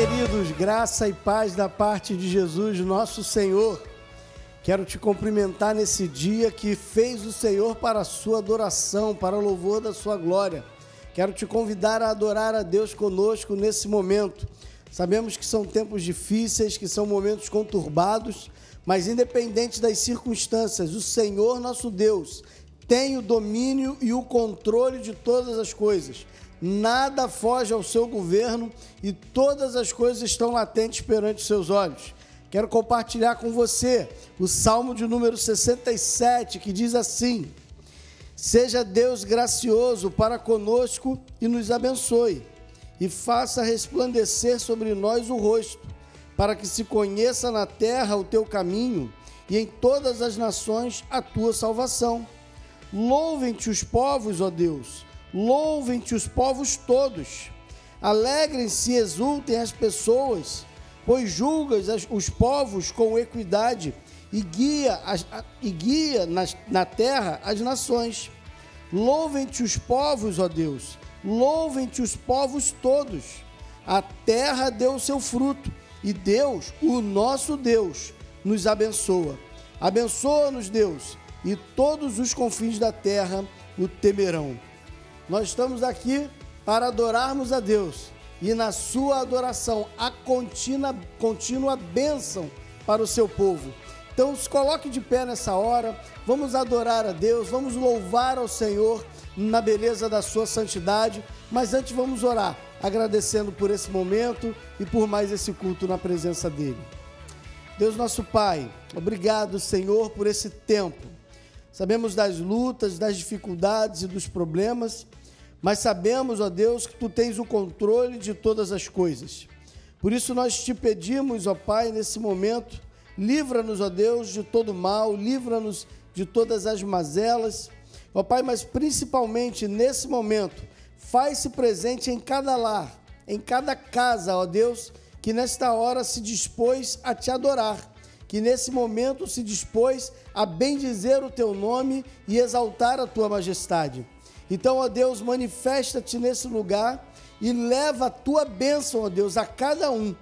queridos, graça e paz da parte de Jesus, nosso Senhor. Quero te cumprimentar nesse dia que fez o Senhor para a sua adoração, para o louvor da sua glória. Quero te convidar a adorar a Deus conosco nesse momento. Sabemos que são tempos difíceis, que são momentos conturbados, mas independente das circunstâncias, o Senhor nosso Deus tem o domínio e o controle de todas as coisas. Nada foge ao seu governo e todas as coisas estão latentes perante os seus olhos. Quero compartilhar com você o Salmo de número 67, que diz assim: seja Deus gracioso para conosco e nos abençoe, e faça resplandecer sobre nós o rosto, para que se conheça na terra o teu caminho e em todas as nações a tua salvação. Louvem-te os povos, ó Deus, louvem-te os povos todos. Alegrem-se e exultem as pessoas, pois julgas os povos com equidade e guia na terra as nações. Louvem-te os povos, ó Deus, louvem-te os povos todos. A terra deu o seu fruto e Deus, o nosso Deus, nos abençoa. Abençoa-nos, Deus, e todos os confins da terra o temerão. Nós estamos aqui para adorarmos a Deus e na sua adoração a contínua bênção para o seu povo. Então se coloque de pé nessa hora, vamos adorar a Deus, vamos louvar ao Senhor na beleza da sua santidade, mas antes vamos orar, agradecendo por esse momento e por mais esse culto na presença dEle. Deus nosso Pai, obrigado, Senhor, por esse tempo. Sabemos das lutas, das dificuldades e dos problemas, mas sabemos, ó Deus, que Tu tens o controle de todas as coisas. Por isso nós te pedimos, ó Pai, nesse momento, livra-nos, ó Deus, de todo mal, livra-nos de todas as mazelas, ó Pai, mas principalmente nesse momento, faz-se presente em cada lar, em cada casa, ó Deus, que nesta hora se dispôs a Te adorar, que nesse momento se dispôs a bendizer o Teu nome e exaltar a Tua majestade. Então, ó Deus, manifesta-te nesse lugar e leva a Tua bênção, ó Deus, a cada um,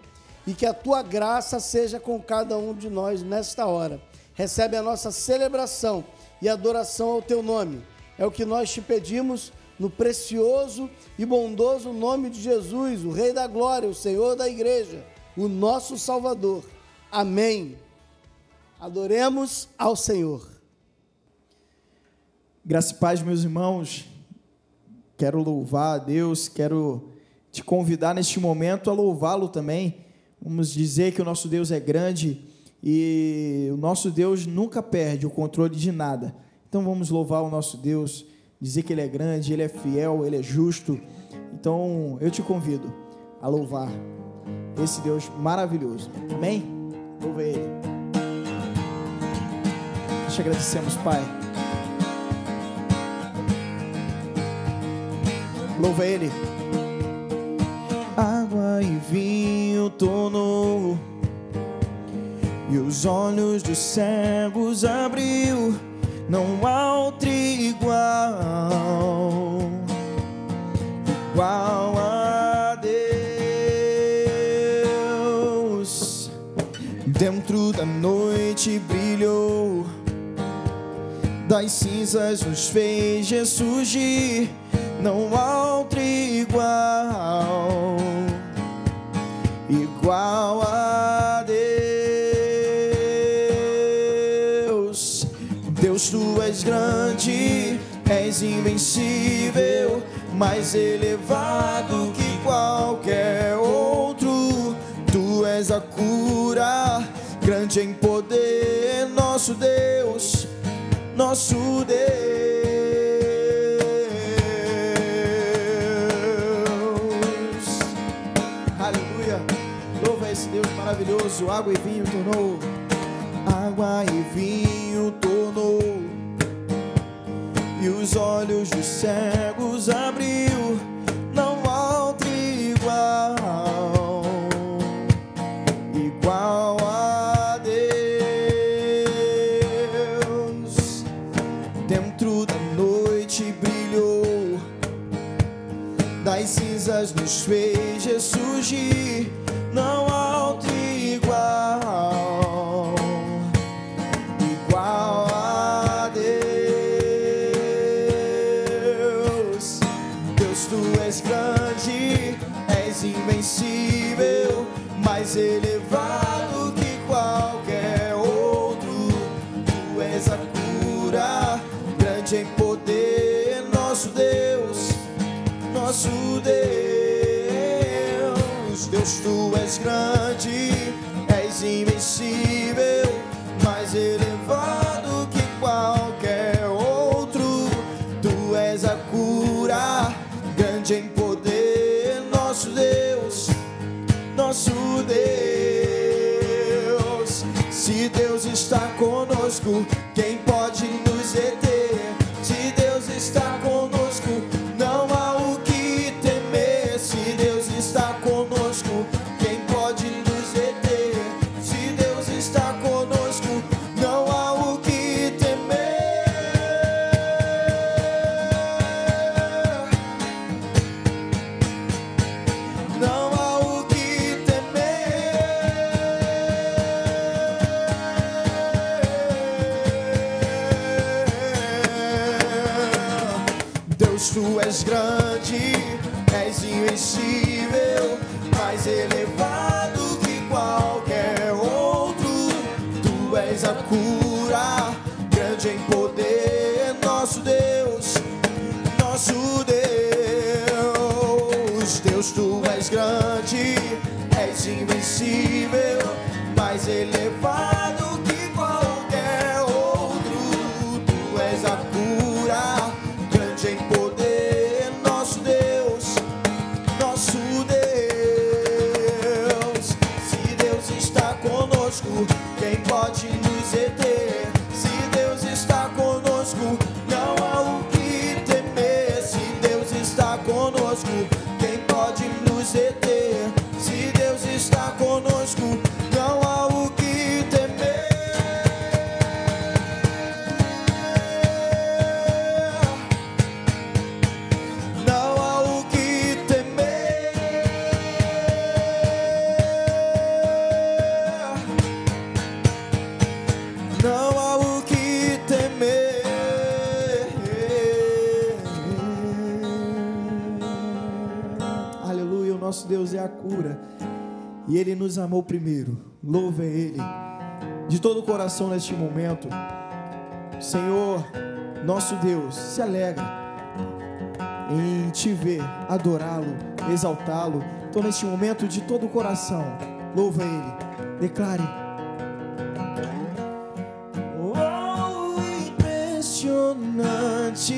e que a Tua graça seja com cada um de nós nesta hora. Recebe a nossa celebração e adoração ao Teu nome. É o que nós te pedimos no precioso e bondoso nome de Jesus, o Rei da Glória, o Senhor da Igreja, o nosso Salvador. Amém. Adoremos ao Senhor. Graça e paz, meus irmãos. Quero louvar a Deus, quero te convidar neste momento a louvá-lo também. Vamos dizer que o nosso Deus é grande e o nosso Deus nunca perde o controle de nada. Então vamos louvar o nosso Deus, dizer que Ele é grande, Ele é fiel, Ele é justo. Então eu te convido a louvar esse Deus maravilhoso. Amém? Louva Ele. Nós te agradecemos, Pai. Louva Ele. Água e vinho tornou, e os olhos dos cegos abriu. Não há outro igual a Deus. Dentro da noite brilhou, das cinzas nos fez ressurgir. Não há outro igual a Deus. Deus, Tu és grande, és invencível, mais elevado que qualquer outro. Tu és a cura, grande em poder, nosso Deus, nosso Deus. Esse Deus maravilhoso. Água e vinho tornou, água e vinho tornou, e os olhos dos cegos abriu. Não há outro igual a Deus. Dentro da noite brilhou, das cinzas nos fez ressurgir. és a cura, grande em poder, nosso Deus, nosso Deus. Deus, tu és grande, és invencível, mais elevado que qualquer outro. Tu és a cura, grande em poder, nosso Deus, nosso Deus. Se Deus está conosco, quem pode nos deter? Se Deus está conosco, não há o que temer. Se Deus está conosco, quem pode nos deter? Se Deus está conosco, não há o que temer. Não há o que temer. Deus, tu és grande, és invencível, mais elevado que qualquer outro. Tu és a cura, grande em poder, nosso Deus, nosso Deus. Deus, tu és grande, és invencível, mais elevado que qualquer outro. Tu és a cura, grande em poder, nosso Deus, nosso Deus. Se Deus está conosco, quem pode nos deter? Se Deus está conosco, não há o que temer. Se Deus está conosco, quem pode nos deter? Se Deus está conosco, não há o que temer. Não há o que temer. Não há o que temer. Aleluia, o nosso Deus é a cura e Ele nos amou primeiro. Louve a Ele de todo o coração neste momento. Senhor, nosso Deus, se alegra em te ver, adorá-lo, exaltá-lo. Então neste momento de todo o coração, louva a Ele, declare: oh, impressionante,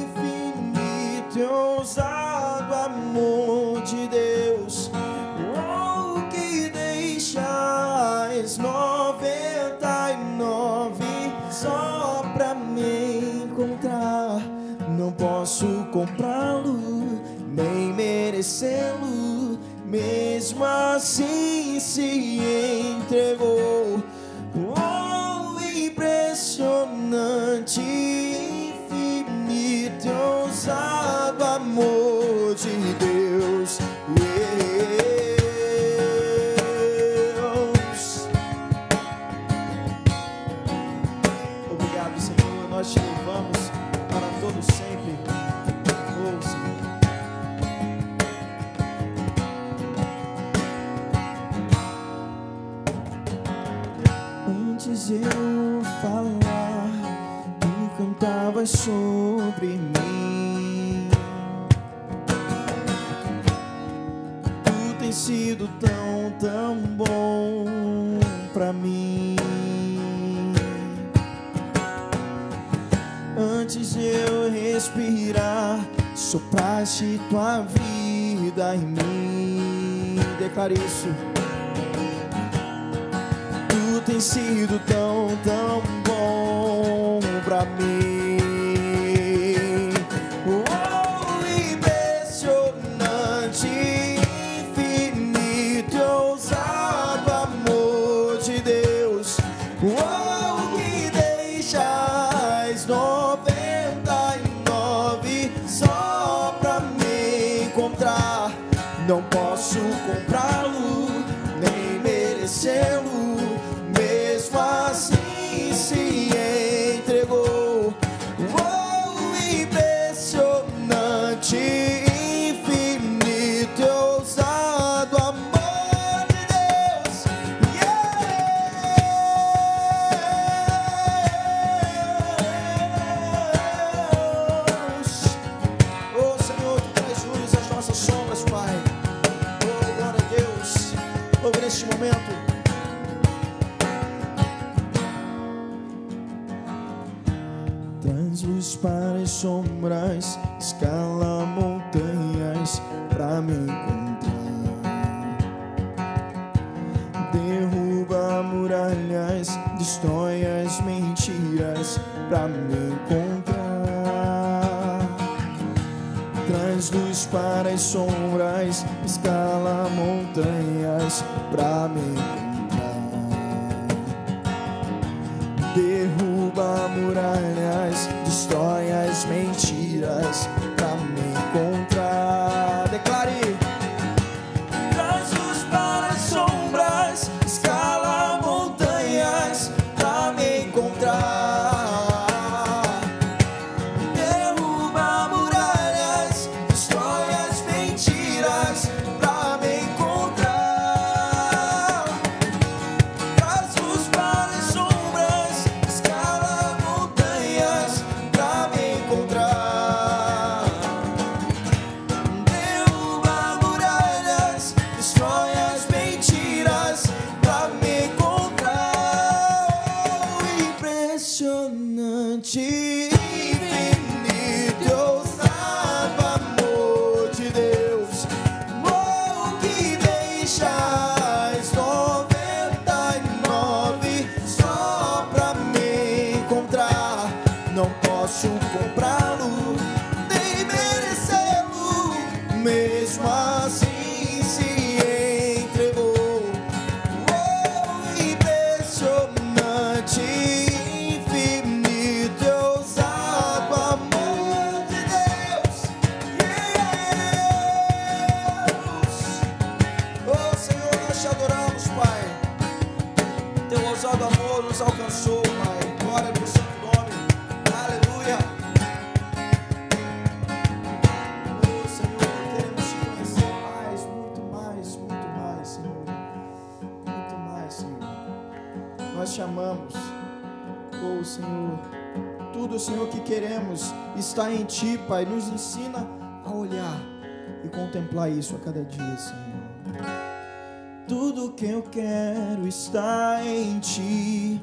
infinito e ousado amor de Deus. Oh, que deixas 99 só pra me encontrar. Não posso comprá-lo, nem merecê-lo, mesmo assim se entregou. Oh, impressionante, infinito e ousado amor de Deus. Obrigado, Senhor, nós te louvamos para todos sempre. Oh, Senhor. Antes eu falar, tu cantavas sobre mim. Tu tens sido tão, tão bom pra mim. Antes de eu respirar, sopraste tua vida em mim. Declare isso. Tu tens sido tão, tão bom pra mim. Oh, impressionante, infinito e ousado amor de Deus. Oh, que deixas 99 só pra me encontrar. Não posso comprá-lo, nem merecê-lo, mesmo assim se entregou. Traz luz para as sombras, escala montanhas pra me encontrar. Derruba muralhas, destrói as mentiras pra me encontrar. Traz luz para as sombras, escala montanhas pra me encontrar. Derruba muralhas, destrói as mentiras pra me encontrar. Declare. Traz luz para as sombras, escala montanhas pra me encontrar. Derruba muralhas, destrói as mentiras pra me encontrar. Traz luz para as sombras, escala montanhas pra me encontrar. Derruba muralhas, destrói as mentiras pra me encontrar. Impressionante, infinito, ousado amor de Deus. Morro que deixas 99 só pra me encontrar. Não posso comprá-lo, nem merecê-lo, mesmo assim se entregou. Impressionante, infinito, ousado amor de Deus. Oh Senhor, nós te adoramos, Pai. Teu ousado amor nos alcançou, Pai. Glória ao seu nome. Aleluia. Oh Senhor, queremos te conhecer mais, muito mais, Senhor. Muito mais, Senhor. Nós te amamos. Oh Senhor, tudo, Senhor, que queremos está em Ti, Pai. Nos ensina a olhar e contemplar isso a cada dia, Senhor. Tudo que eu quero está em Ti.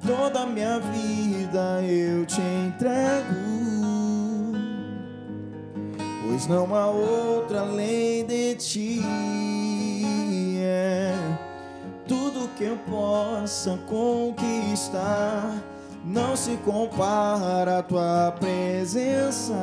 Toda a minha vida eu te entrego, pois não há outra além de Ti. Tudo que eu possa conquistar não se compara à Tua presença,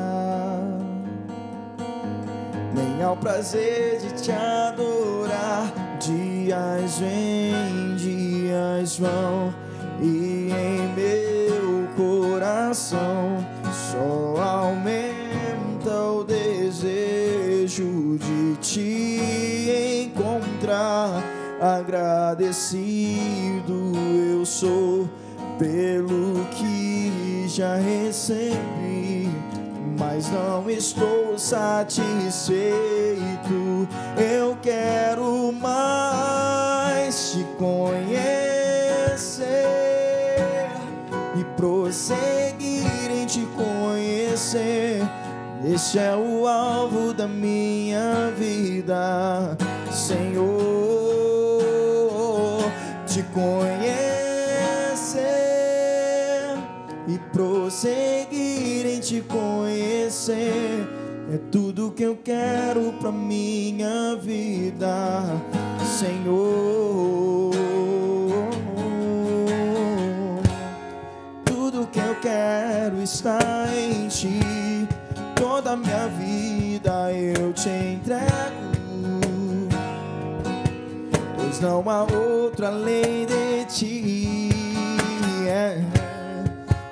nem ao prazer de Te adorar. Dias vêm, dias vão, e em meu coração só aumenta o desejo de Te encontrar. Agradecido eu sou pelo que já recebi, mas não estou satisfeito. Eu quero mais Te conhecer e prosseguir em Te conhecer. Este é o alvo da minha vida, Senhor. Te conhecer e prosseguir em Te conhecer é tudo que eu quero pra minha vida, Senhor. Tudo que eu quero está em Ti. Toda a minha vida eu Te entrego, pois não há outro além de Ti.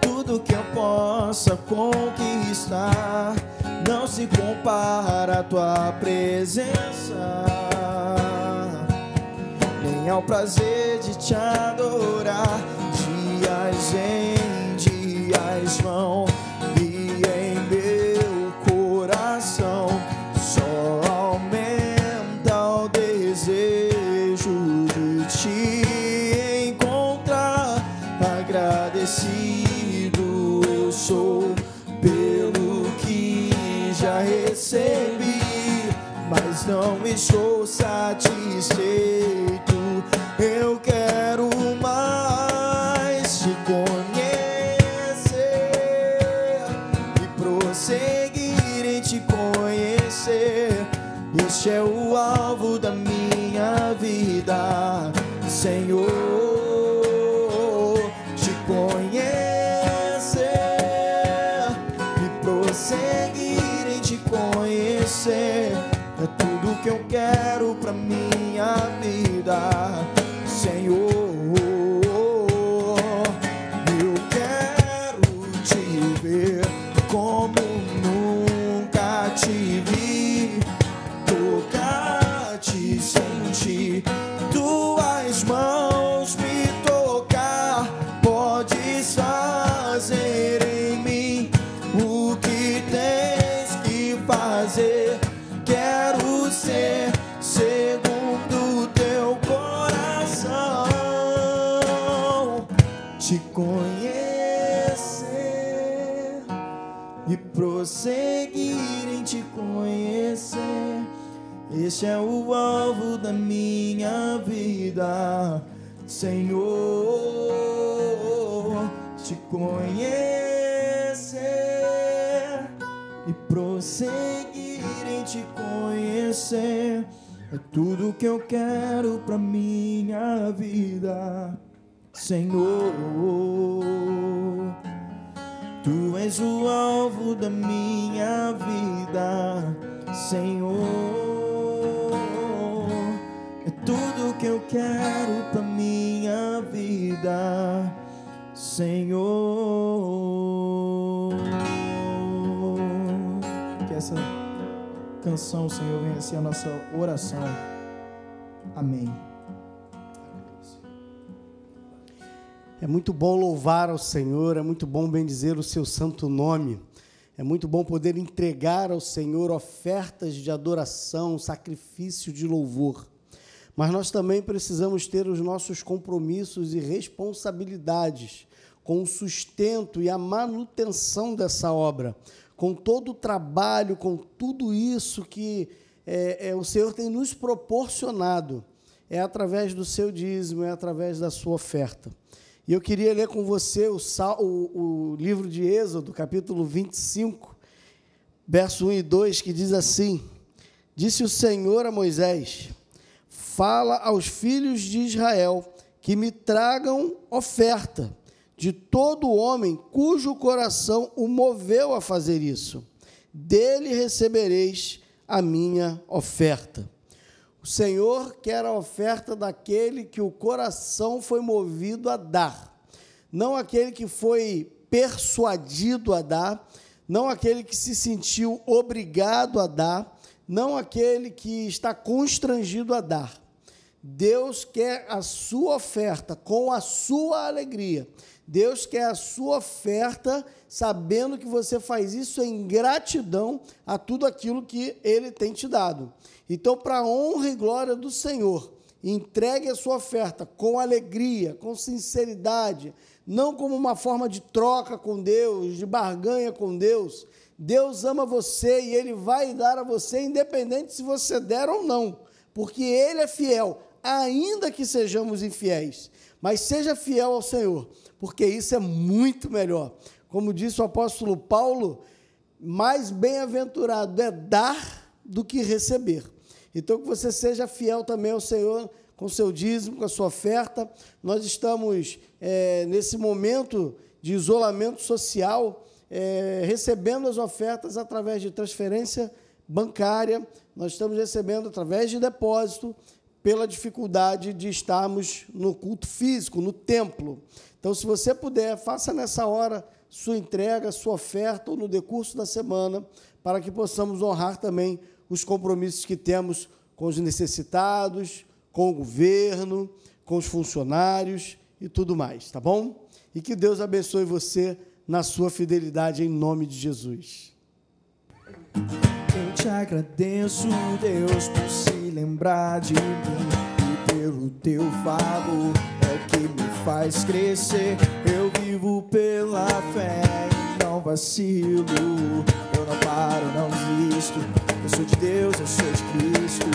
Tudo que eu possa conquistar não se compara à Tua presença, nem ao prazer de Te adorar. Dias vêm, dias vão, e em meu coração só aumenta o desejo de Te encontrar. Agradecido eu sou pelo que já recebi, mas não estou satisfeito. Eu quero mais Te conhecer Este é o alvo da minha vida, Senhor, te conhecer e prosseguir em te conhecer. É tudo que eu quero pra minha vida, Senhor. Eu quero te ver como nunca te vi, tocar, te sentir, tuas mãos me tocar. Podes fazer em mim o que tens que fazer. Quero ser segundo teu coração, te conhecer e prosseguir em te conhecer. Este é o alvo da minha vida, Senhor, te conhecer e prosseguir em te conhecer. É tudo que eu quero pra minha vida, Senhor. Tu és o alvo da minha vida, Senhor. É tudo que eu quero pra minha vida, Senhor. Que essa canção, Senhor, venha ser a nossa oração. Amém. É muito bom louvar ao Senhor, é muito bom bendizer o seu santo nome, é muito bom poder entregar ao Senhor ofertas de adoração, sacrifício de louvor. Mas nós também precisamos ter os nossos compromissos e responsabilidades com o sustento e a manutenção dessa obra, com todo o trabalho, com tudo isso que o Senhor tem nos proporcionado. É através do seu dízimo, é através da sua oferta. E eu queria ler com você o livro de Êxodo, capítulo 25, verso 1 e 2, que diz assim: Disse o Senhor a Moisés: Fala aos filhos de Israel que me tragam oferta de todo homem cujo coração o moveu a fazer isso. Dele recebereis a minha oferta. O Senhor quer a oferta daquele que o coração foi movido a dar, não aquele que foi persuadido a dar, não aquele que se sentiu obrigado a dar, não aquele que está constrangido a dar. Deus quer a sua oferta com a sua alegria. Deus quer a sua oferta sabendo que você faz isso em gratidão a tudo aquilo que Ele tem te dado. Então, para a honra e glória do Senhor, entregue a sua oferta com alegria, com sinceridade, não como uma forma de troca com Deus, de barganha com Deus. Deus ama você e Ele vai dar a você, independente se você der ou não, porque Ele é fiel, ainda que sejamos infiéis. Mas seja fiel ao Senhor, porque isso é muito melhor. Como disse o apóstolo Paulo, mais bem-aventurado é dar do que receber. Então, que você seja fiel também ao Senhor, com o seu dízimo, com a sua oferta. Nós estamos, nesse momento de isolamento social, recebendo as ofertas através de transferência bancária, nós estamos recebendo através de depósito, pela dificuldade de estarmos no culto físico, no templo. Então, se você puder, faça nessa hora sua entrega, sua oferta, ou no decurso da semana, para que possamos honrar também os compromissos que temos com os necessitados, com o governo, com os funcionários e tudo mais, tá bom? E que Deus abençoe você na sua fidelidade, em nome de Jesus. Eu te agradeço, Deus, por se lembrar de mim, e pelo teu favor é o que me faz crescer. Eu vivo pela fé e não vacilo, eu não paro, não desisto. Eu sou de Deus, eu sou de Cristo.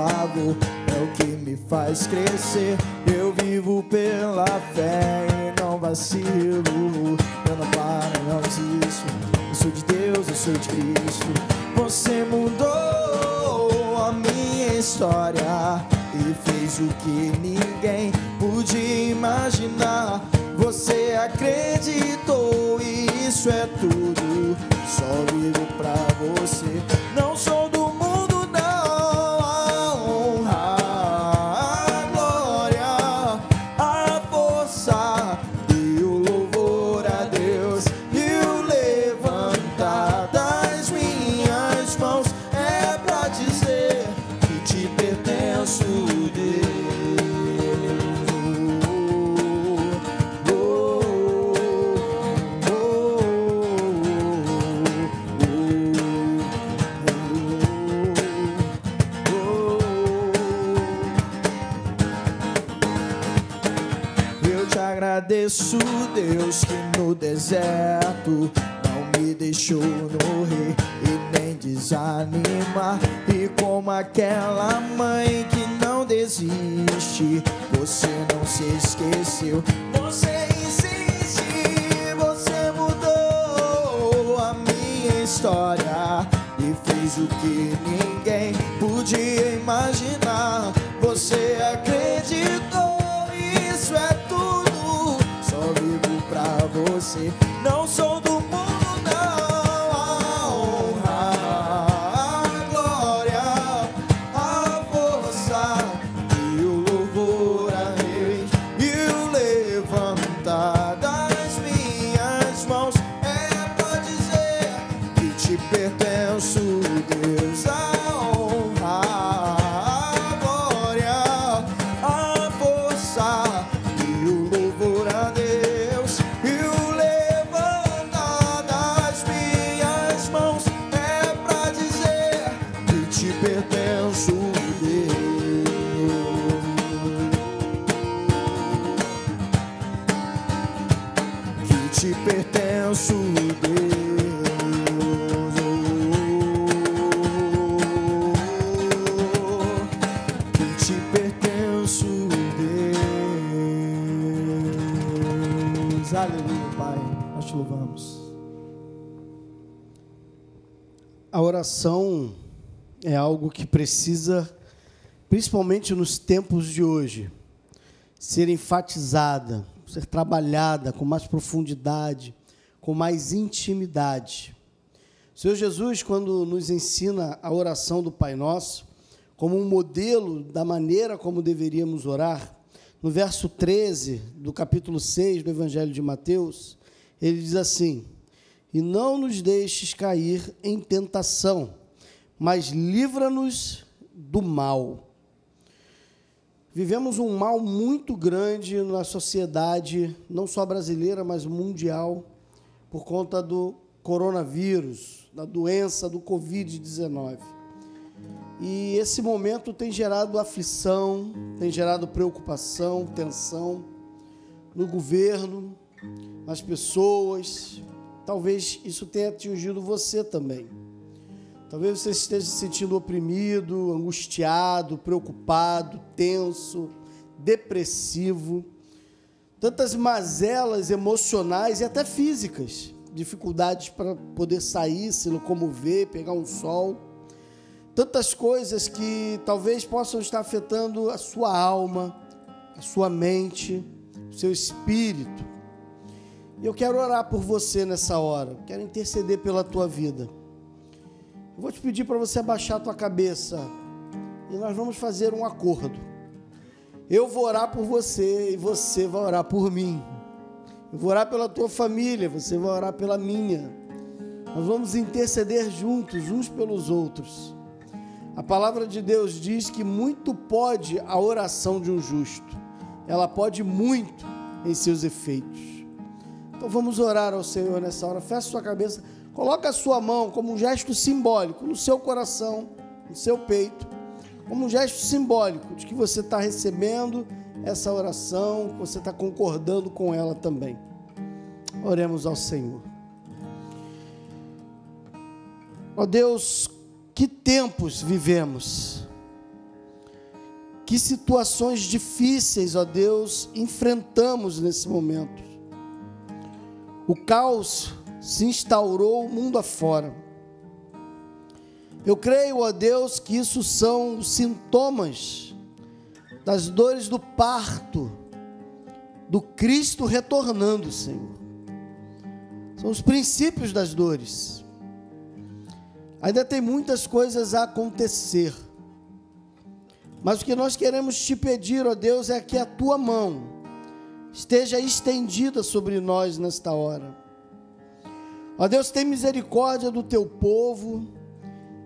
favor é o que me faz crescer. Eu vivo pela fé e não vacilo. Eu não paro, não desisto. Eu sou de Deus, eu sou de Cristo. Você mudou a minha história e fez o que ninguém podia imaginar. Você acreditou e isso é tudo. Só vivo pra você. Não sou do mundo, não. A honra, a glória, a força e o louvor a Deus. E o levantar das minhas mãos é pra dizer que te pertenço, Deus. Agradeço, Deus, que no deserto não me deixou morrer e nem desanimar. E como aquela mãe que não desiste, você não se esqueceu, você insiste. Você mudou a minha história e fez o que ninguém podia imaginar. Você acreditou, isso é tudo. Só vivo pra você. Não sou do mundo, não. A honra, a glória, a força e o louvor a Deus. E o levantar das minhas mãos é pra dizer que te pertenço, Deus. A honra, a glória, a força e o louvor a Deus. E o levantar das minhas mãos é pra dizer que te pertenço, Deus. Que te pertenço, Deus. Que te pertenço, Deus. Aleluia, Pai, nós te louvamos. A oração é algo que precisa, principalmente nos tempos de hoje, ser enfatizada, ser trabalhada com mais profundidade, com mais intimidade. O Senhor Jesus, quando nos ensina a oração do Pai Nosso, como um modelo da maneira como deveríamos orar, no verso 13 do capítulo 6 do Evangelho de Mateus, ele diz assim: e não nos deixes cair em tentação, mas livra-nos do mal. Vivemos um mal muito grande na sociedade, não só brasileira, mas mundial, por conta do coronavírus, da doença do Covid-19. E esse momento tem gerado aflição, tem gerado preocupação, tensão no governo, nas pessoas. Talvez isso tenha atingido você também. Talvez você esteja se sentindo oprimido, angustiado, preocupado, tenso, depressivo. Tantas mazelas emocionais e até físicas, dificuldades para poder sair, se locomover, pegar um sol. Tantas coisas que talvez possam estar afetando a sua alma, a sua mente, o seu espírito. E eu quero orar por você nessa hora, quero interceder pela tua vida. Eu vou te pedir para você abaixar a tua cabeça e nós vamos fazer um acordo. Eu vou orar por você e você vai orar por mim. Eu vou orar pela tua família, você vai orar pela minha. Nós vamos interceder juntos, uns pelos outros. A palavra de Deus diz que muito pode a oração de um justo. Ela pode muito em seus efeitos. Então vamos orar ao Senhor nessa hora. Feche sua cabeça, coloca a sua mão como um gesto simbólico no seu coração, no seu peito, como um gesto simbólico de que você está recebendo essa oração, que você está concordando com ela também. Oremos ao Senhor. Ó Deus, que tempos vivemos, que situações difíceis, ó Deus, enfrentamos nesse momento. O caos se instaurou mundo afora. Eu creio, ó Deus, que isso são os sintomas das dores do parto, do Cristo retornando, Senhor. São os princípios das dores. Ainda tem muitas coisas a acontecer, mas o que nós queremos te pedir, ó Deus, é que a tua mão esteja estendida sobre nós nesta hora. Ó Deus, tem misericórdia do teu povo,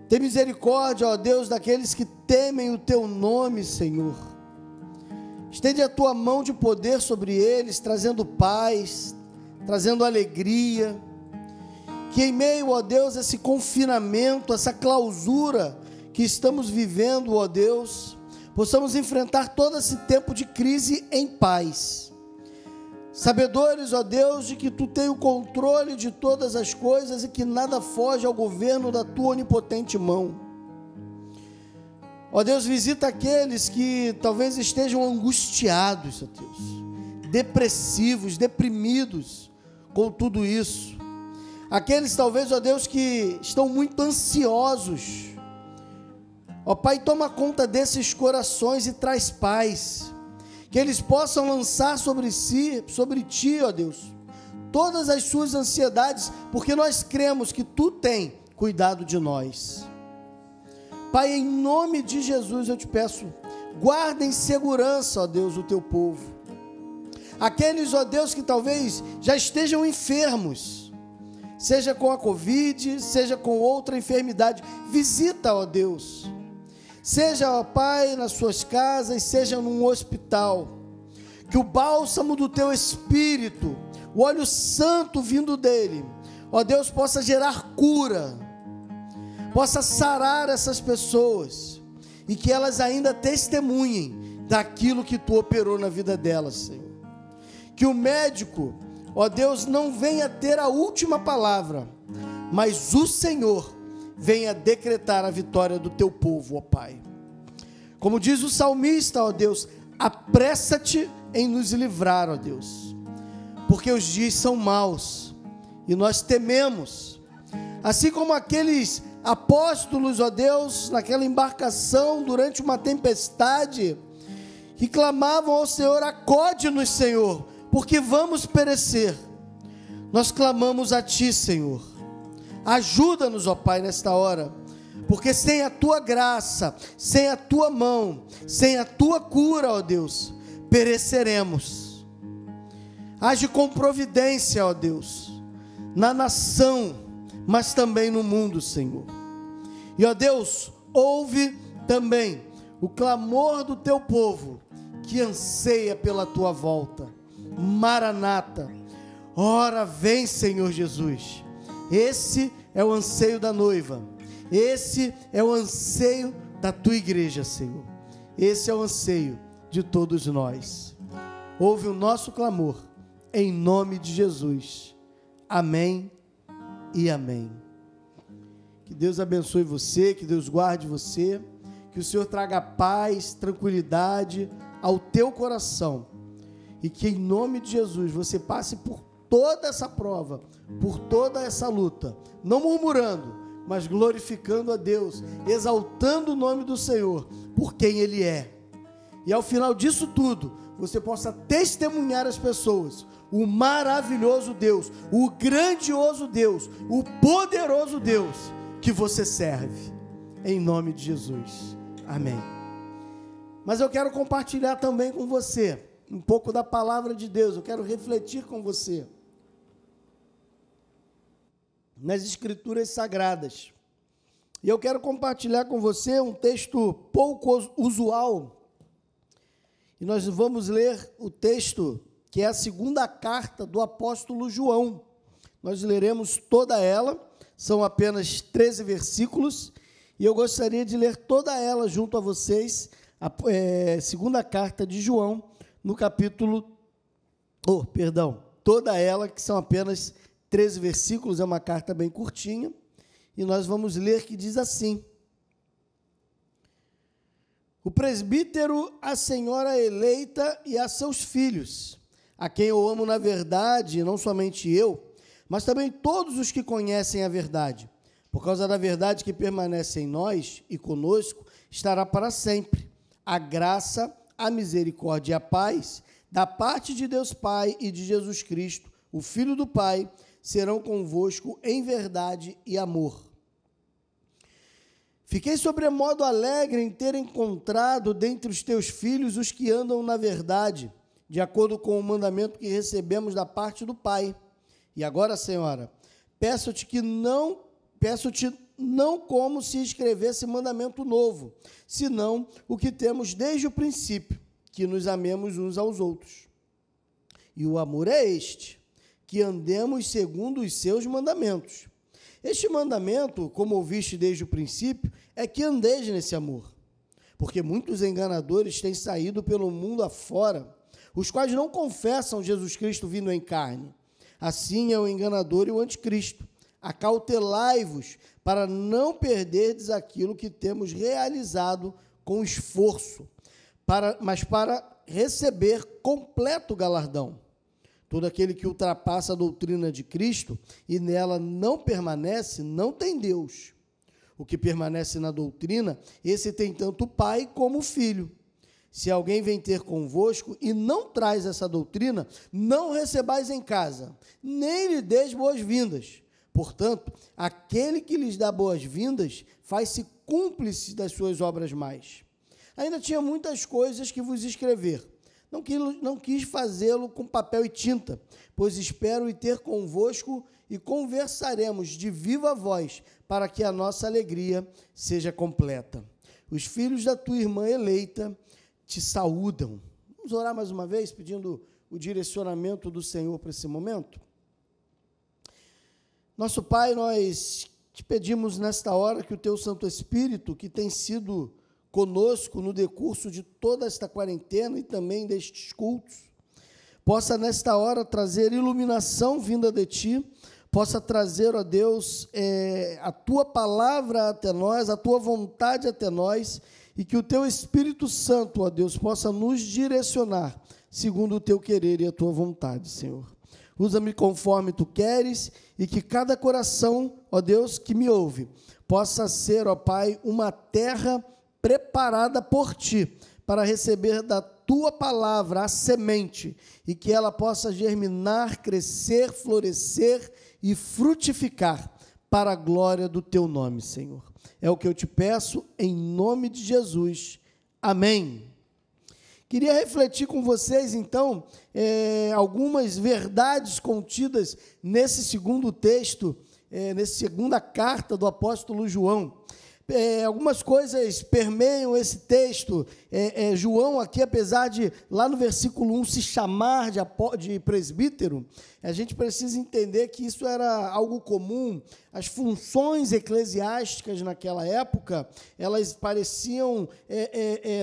tem misericórdia, ó Deus, daqueles que temem o teu nome, Senhor. Estende a tua mão de poder sobre eles, trazendo paz, trazendo alegria. Que em meio, ó Deus, a esse confinamento, essa clausura que estamos vivendo, ó Deus, possamos enfrentar todo esse tempo de crise em paz. Sabedores, ó Deus, de que Tu tens o controle de todas as coisas e que nada foge ao governo da Tua onipotente mão. Ó Deus, visita aqueles que talvez estejam angustiados, ó Deus, depressivos, deprimidos com tudo isso. Aqueles talvez, ó Deus, que estão muito ansiosos. Ó Pai, toma conta desses corações e traz paz. Que eles possam lançar sobre Ti, ó Deus, todas as suas ansiedades, porque nós cremos que Tu tens cuidado de nós. Pai, em nome de Jesus eu te peço, guarda em segurança, ó Deus, o Teu povo. Aqueles, ó Deus, que talvez já estejam enfermos, seja com a Covid, seja com outra enfermidade, visita, ó Deus. Seja, ó Pai, nas suas casas, seja num hospital, que o bálsamo do Teu Espírito, o óleo santo vindo dele, ó Deus, possa gerar cura, possa sarar essas pessoas, e que elas ainda testemunhem daquilo que Tu operou na vida delas, Senhor. Que o médico, ó Deus, não venha ter a última palavra, mas o Senhor venha decretar a vitória do Teu povo, ó Pai. Como diz o salmista, ó Deus, apressa-te em nos livrar, ó Deus, porque os dias são maus e nós tememos, assim como aqueles apóstolos, ó Deus, naquela embarcação durante uma tempestade, que clamavam ao Senhor: acode-nos, Senhor, porque vamos perecer. Nós clamamos a Ti, Senhor. Ajuda-nos, ó Pai, nesta hora, porque sem a Tua graça, sem a Tua mão, sem a Tua cura, ó Deus, pereceremos. Age com providência, ó Deus, na nação, mas também no mundo, Senhor. E, ó Deus, ouve também o clamor do Teu povo, que anseia pela Tua volta. Maranata, ora vem, Senhor Jesus. Esse é o anseio da noiva, esse é o anseio da Tua igreja, Senhor, esse é o anseio de todos nós. Ouve o nosso clamor, em nome de Jesus, amém e amém. Que Deus abençoe você, que Deus guarde você, que o Senhor traga paz, tranquilidade ao teu coração, e que em nome de Jesus você passe por toda essa prova, por toda essa luta, não murmurando, mas glorificando a Deus, exaltando o nome do Senhor, por quem Ele é. E ao final disso tudo, você possa testemunhar às pessoas o maravilhoso Deus, o grandioso Deus, o poderoso Deus que você serve, em nome de Jesus, amém. Mas eu quero compartilhar também com você um pouco da palavra de Deus, eu quero refletir com você nas Escrituras Sagradas, e eu quero compartilhar com você um texto pouco usual, e nós vamos ler o texto que é a segunda carta do apóstolo João. Nós leremos toda ela, são apenas 13 versículos, e eu gostaria de ler toda ela junto a vocês, a segunda carta de João, no capítulo, toda ela, que são apenas 13 versículos, é uma carta bem curtinha, e nós vamos ler que diz assim: O presbítero, a senhora eleita e a seus filhos, a quem eu amo na verdade, não somente eu, mas também todos os que conhecem a verdade. Por causa da verdade que permanece em nós e conosco, estará para sempre. A graça, a misericórdia e a paz, da parte de Deus Pai e de Jesus Cristo, o Filho do Pai, serão convosco em verdade e amor. Fiquei sobremodo alegre em ter encontrado dentre os teus filhos os que andam na verdade, de acordo com o mandamento que recebemos da parte do Pai. E agora, Senhora, peço-te não como se escrevesse mandamento novo, senão o que temos desde o princípio, que nos amemos uns aos outros. E o amor é este, que andemos segundo os seus mandamentos. Este mandamento, como ouviste desde o princípio, é que andeis nesse amor. Porque muitos enganadores têm saído pelo mundo afora, os quais não confessam Jesus Cristo vindo em carne. Assim é o enganador e o anticristo. Acautelai-vos para não perderdes aquilo que temos realizado com esforço, mas para receber completo galardão. Todo aquele que ultrapassa a doutrina de Cristo e nela não permanece, não tem Deus. O que permanece na doutrina, esse tem tanto o Pai como o Filho. Se alguém vem ter convosco e não traz essa doutrina, não recebais em casa, nem lhe deis boas-vindas. Portanto, aquele que lhes dá boas-vindas, faz-se cúmplice das suas obras mais. Ainda tinha muitas coisas que vos escrever. Não quis fazê-lo com papel e tinta, pois espero ir ter convosco e conversaremos de viva voz, para que a nossa alegria seja completa. Os filhos da tua irmã eleita te saúdam. Vamos orar mais uma vez, pedindo o direcionamento do Senhor para esse momento? Nosso Pai, nós te pedimos nesta hora que o teu Santo Espírito, que tem sido conosco no decurso de toda esta quarentena e também destes cultos, possa nesta hora trazer iluminação vinda de ti, possa trazer, ó Deus, a tua palavra até nós, a tua vontade até nós, e que o teu Espírito Santo, ó Deus, possa nos direcionar segundo o teu querer e a tua vontade, Senhor. Usa-me conforme tu queres, e que cada coração, ó Deus, que me ouve, possa ser, ó Pai, uma terra preparada por ti, para receber da tua palavra a semente, e que ela possa germinar, crescer, florescer e frutificar, para a glória do teu nome, Senhor. É o que eu te peço, em nome de Jesus. Amém. Queria refletir com vocês, então, algumas verdades contidas nesse segundo texto, nessa segunda carta do apóstolo João. Algumas coisas permeiam esse texto. João aqui, apesar de lá no versículo 1 se chamar de presbítero, a gente precisa entender que isso era algo comum. As funções eclesiásticas naquela época, elas pareciam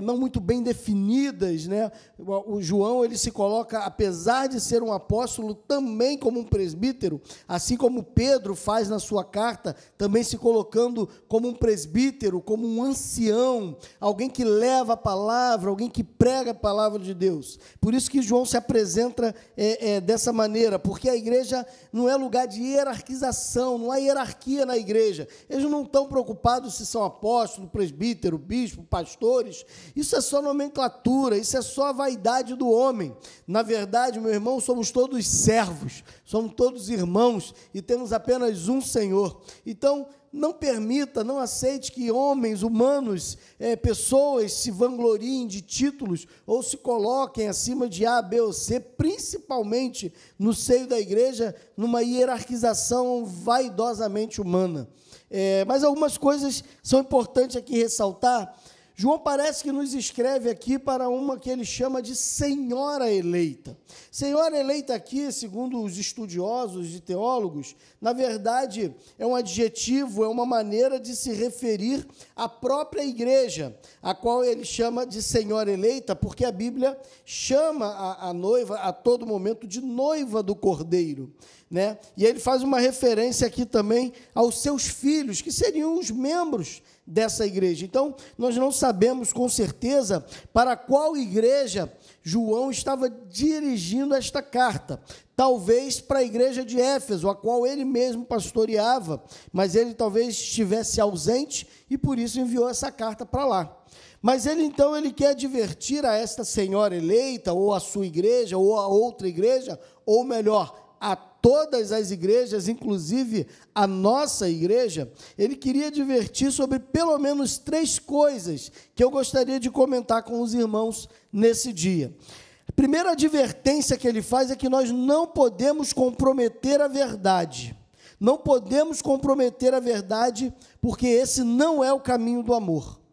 não muito bem definidas, né? O João, ele se coloca, apesar de ser um apóstolo, também como um presbítero, assim como Pedro faz na sua carta, também se colocando como um presbítero, como um ancião, alguém que leva a palavra, alguém que prega a palavra de Deus. Por isso que João se apresenta dessa maneira, porque a igreja não é lugar de hierarquização, não há hierarquia na igreja. Eles não estão preocupados se são apóstolos, presbítero, bispo, pastores. Isso é só nomenclatura, isso é só a vaidade do homem. Na verdade, meu irmão, somos todos servos, somos todos irmãos e temos apenas um Senhor. Então, não permita, não aceite que homens, humanos, pessoas se vangloriem de títulos ou se coloquem acima de A, B ou C, principalmente no seio da igreja, numa hierarquização vaidosamente humana. Mas algumas coisas são importantes aqui ressaltar. João parece que nos escreve aqui para uma que ele chama de senhora eleita. Senhora eleita aqui, segundo os estudiosos e teólogos, na verdade é um adjetivo, é uma maneira de se referir à própria igreja, a qual ele chama de senhora eleita, porque a Bíblia chama a noiva a todo momento de noiva do Cordeiro, né? E ele faz uma referência aqui também aos seus filhos, que seriam os membros dessa igreja. Então, nós não sabemos com certeza para qual igreja João estava dirigindo esta carta. Talvez para a igreja de Éfeso, a qual ele mesmo pastoreava, mas ele talvez estivesse ausente e por isso enviou essa carta para lá. Mas ele quer advertir a esta senhora eleita, ou a sua igreja, ou a outra igreja, ou melhor, a todas as igrejas, inclusive a nossa igreja. Ele queria advertir sobre pelo menos 3 coisas que eu gostaria de comentar com os irmãos nesse dia. A primeira advertência que ele faz é que nós não podemos comprometer a verdade. Não podemos comprometer a verdade, porque esse não é o caminho do amor.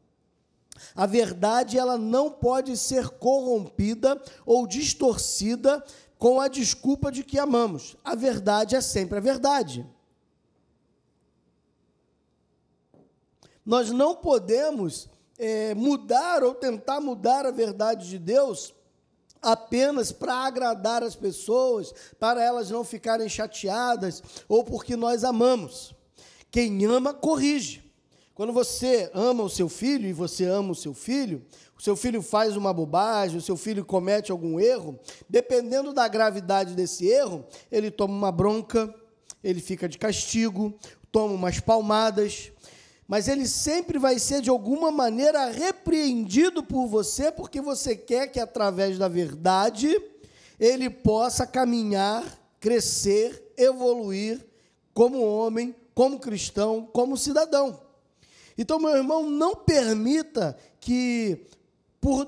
A verdade, ela não pode ser corrompida ou distorcida com a desculpa de que amamos. A verdade é sempre a verdade. Nós não podemos mudar ou tentar mudar a verdade de Deus apenas para agradar as pessoas, para elas não ficarem chateadas, ou porque nós amamos. Quem ama, corrige. Quando você ama o seu filho, e você ama o seu filho faz uma bobagem, o seu filho comete algum erro, dependendo da gravidade desse erro, ele toma uma bronca, ele fica de castigo, toma umas palmadas, mas ele sempre vai ser, de alguma maneira, repreendido por você, porque você quer que, através da verdade, ele possa caminhar, crescer, evoluir como homem, como cristão, como cidadão. Então, meu irmão, não permita que,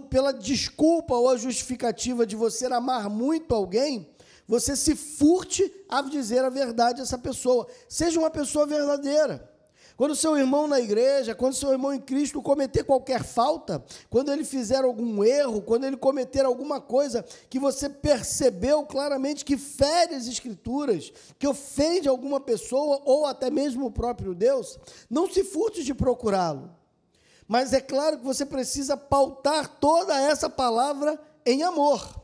pela desculpa ou a justificativa de você amar muito alguém, você se furte a dizer a verdade a essa pessoa. Seja uma pessoa verdadeira. Quando seu irmão na igreja, quando seu irmão em Cristo cometer qualquer falta, quando ele fizer algum erro, quando ele cometer alguma coisa que você percebeu claramente que fere as Escrituras, que ofende alguma pessoa ou até mesmo o próprio Deus, não se furte de procurá-lo. Mas é claro que você precisa pautar toda essa palavra em amor.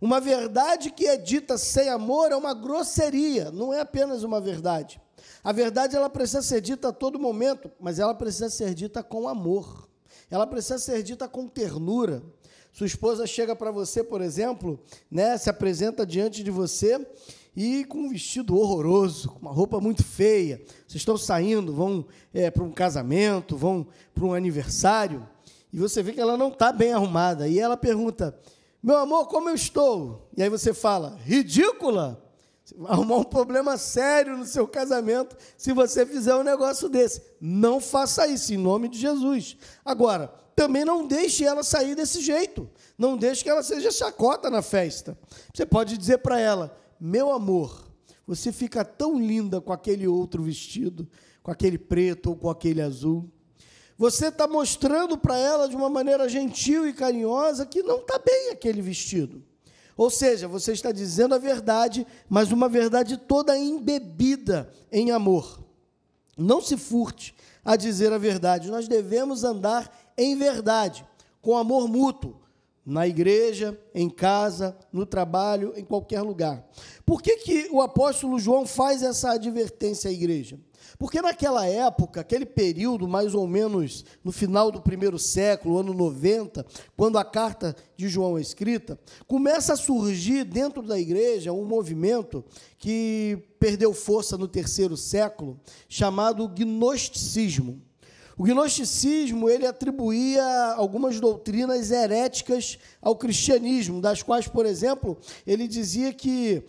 Uma verdade que é dita sem amor é uma grosseria, não é apenas uma verdade. A verdade, ela precisa ser dita a todo momento, mas ela precisa ser dita com amor. Ela precisa ser dita com ternura. Sua esposa chega para você, por exemplo, se apresenta diante de você e com um vestido horroroso, com uma roupa muito feia. Vocês estão saindo, vão para um casamento, vão para um aniversário, e você vê que ela não está bem arrumada. E ela pergunta: meu amor, como eu estou? E aí você fala: ridícula. Você vai arrumar um problema sério no seu casamento se você fizer um negócio desse. Não faça isso, em nome de Jesus. Agora, também não deixe ela sair desse jeito. Não deixe que ela seja chacota na festa. Você pode dizer para ela: meu amor, você fica tão linda com aquele outro vestido, com aquele preto ou com aquele azul. Você está mostrando para ela de uma maneira gentil e carinhosa que não está bem aquele vestido. Ou seja, você está dizendo a verdade, mas uma verdade toda embebida em amor. Não se furte a dizer a verdade. Nós devemos andar em verdade, com amor mútuo, na igreja, em casa, no trabalho, em qualquer lugar. Por que o apóstolo João faz essa advertência à igreja? Porque naquela época, aquele período, mais ou menos no final do 1º século, ano 90, quando a carta de João é escrita, começa a surgir dentro da igreja um movimento que perdeu força no 3º século, chamado gnosticismo. O gnosticismo, ele atribuía algumas doutrinas heréticas ao cristianismo, das quais, por exemplo, ele dizia que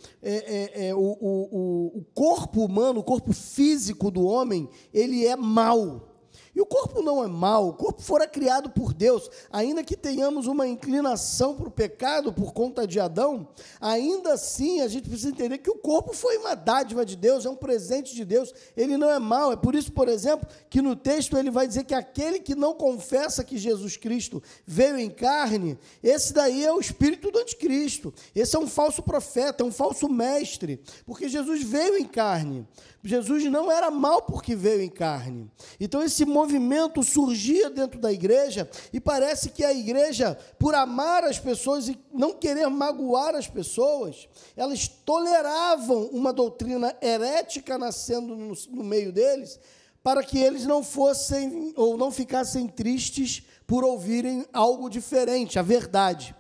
o corpo humano, o corpo físico do homem, ele é mau. E o corpo não é mau, o corpo fora criado por Deus. Ainda que tenhamos uma inclinação para o pecado por conta de Adão, ainda assim a gente precisa entender que o corpo foi uma dádiva de Deus, é um presente de Deus, ele não é mau. É por isso, por exemplo, que no texto ele vai dizer que aquele que não confessa que Jesus Cristo veio em carne, esse daí é o espírito do anticristo, esse é um falso profeta, é um falso mestre, porque Jesus veio em carne. Jesus não era mau porque veio em carne. Então esse movimento surgia dentro da igreja e parece que a igreja, por amar as pessoas e não querer magoar as pessoas, elas toleravam uma doutrina herética nascendo no meio deles para que eles não fossem ou não ficassem tristes por ouvirem algo diferente, a verdade.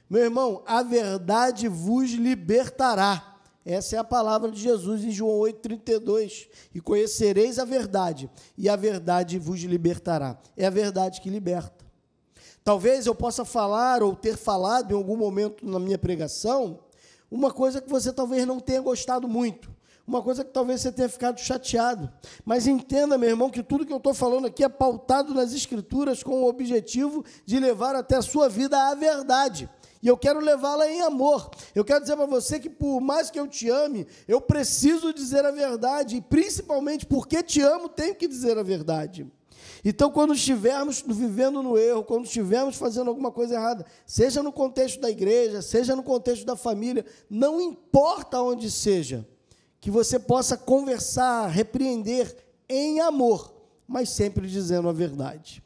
Meu irmão, a verdade vos libertará. Essa é a palavra de Jesus em João 8,32. E conhecereis a verdade, e a verdade vos libertará. É a verdade que liberta. Talvez eu possa falar ou ter falado em algum momento na minha pregação uma coisa que você talvez não tenha gostado muito, uma coisa que talvez você tenha ficado chateado. Mas entenda, meu irmão, que tudo que eu estou falando aqui é pautado nas Escrituras com o objetivo de levar até a sua vida a verdade. E eu quero levá-la em amor. Eu quero dizer para você que, por mais que eu te ame, eu preciso dizer a verdade. E, principalmente, porque te amo, tenho que dizer a verdade. Então, quando estivermos vivendo no erro, quando estivermos fazendo alguma coisa errada, seja no contexto da igreja, seja no contexto da família, não importa onde seja, que você possa conversar, repreender em amor, mas sempre dizendo a verdade.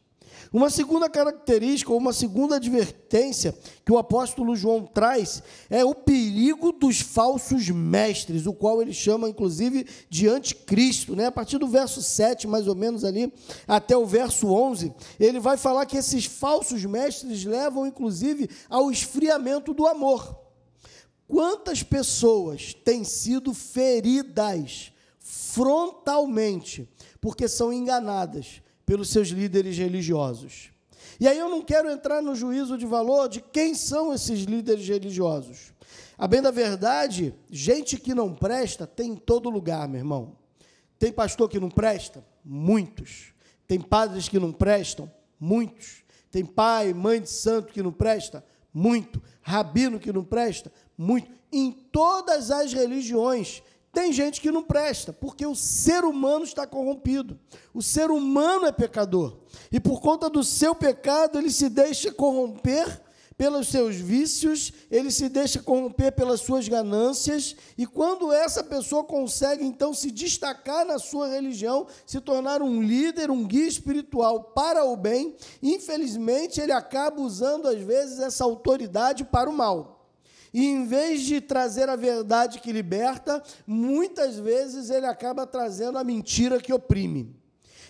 Uma segunda característica, ou uma segunda advertência que o apóstolo João traz é o perigo dos falsos mestres, o qual ele chama, inclusive, de anticristo, né? A partir do verso 7, mais ou menos ali, até o verso 11, ele vai falar que esses falsos mestres levam, inclusive, ao esfriamento do amor. Quantas pessoas têm sido feridas frontalmente porque são enganadas pelos seus líderes religiosos? E aí eu não quero entrar no juízo de valor de quem são esses líderes religiosos. A bem da verdade, gente que não presta tem em todo lugar, meu irmão. Tem pastor que não presta? Muitos. Tem padres que não prestam? Muitos. Tem pai, mãe de santo que não presta? Muito. Rabino que não presta? Muito. Em todas as religiões tem gente que não presta, porque o ser humano está corrompido. O ser humano é pecador. E por conta do seu pecado, ele se deixa corromper pelos seus vícios, ele se deixa corromper pelas suas ganâncias, e quando essa pessoa consegue, então, se destacar na sua religião, se tornar um líder, um guia espiritual para o bem, infelizmente, ele acaba usando, às vezes, essa autoridade para o mal. E, em vez de trazer a verdade que liberta, muitas vezes ele acaba trazendo a mentira que oprime.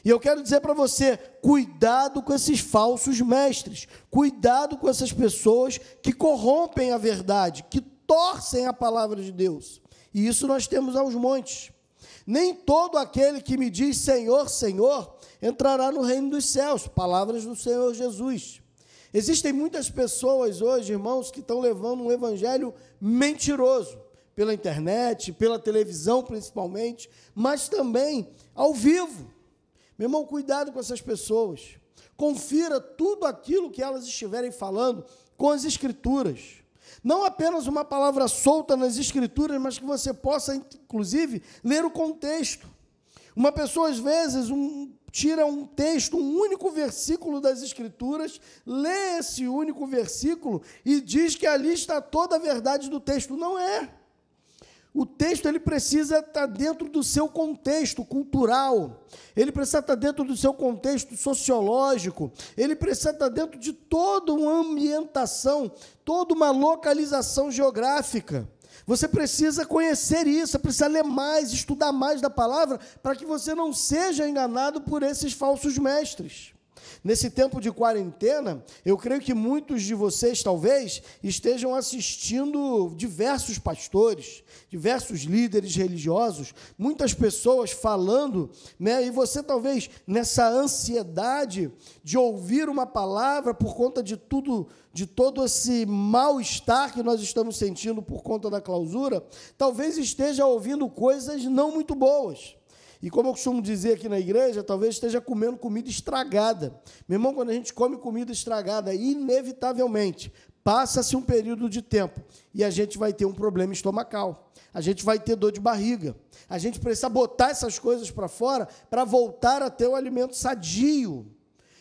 E eu quero dizer para você, cuidado com esses falsos mestres, cuidado com essas pessoas que corrompem a verdade, que torcem a palavra de Deus. E isso nós temos aos montes. Nem todo aquele que me diz Senhor, Senhor, entrará no reino dos céus. Palavras do Senhor Jesus. Existem muitas pessoas hoje, irmãos, que estão levando um evangelho mentiroso, pela internet, pela televisão principalmente, mas também ao vivo. Meu irmão, cuidado com essas pessoas. Confira tudo aquilo que elas estiverem falando com as Escrituras. Não apenas uma palavra solta nas Escrituras, mas que você possa, inclusive, ler o contexto. Uma pessoa, às vezes, tira um texto, um único versículo das Escrituras, lê esse único versículo e diz que ali está toda a verdade do texto. Não é. O texto ele precisa estar dentro do seu contexto cultural, ele precisa estar dentro do seu contexto sociológico, ele precisa estar dentro de toda uma ambientação, toda uma localização geográfica. Você precisa conhecer isso, precisa ler mais, estudar mais da palavra, para que você não seja enganado por esses falsos mestres. Nesse tempo de quarentena, eu creio que muitos de vocês, talvez, estejam assistindo diversos pastores, diversos líderes religiosos, muitas pessoas falando, né? E você, talvez, nessa ansiedade de ouvir uma palavra por conta de todo esse mal-estar que nós estamos sentindo por conta da clausura, talvez esteja ouvindo coisas não muito boas. E como eu costumo dizer aqui na igreja, talvez esteja comendo comida estragada. Meu irmão, quando a gente come comida estragada, inevitavelmente, passa-se um período de tempo e a gente vai ter um problema estomacal. A gente vai ter dor de barriga. A gente precisa botar essas coisas para fora para voltar a ter o alimento sadio.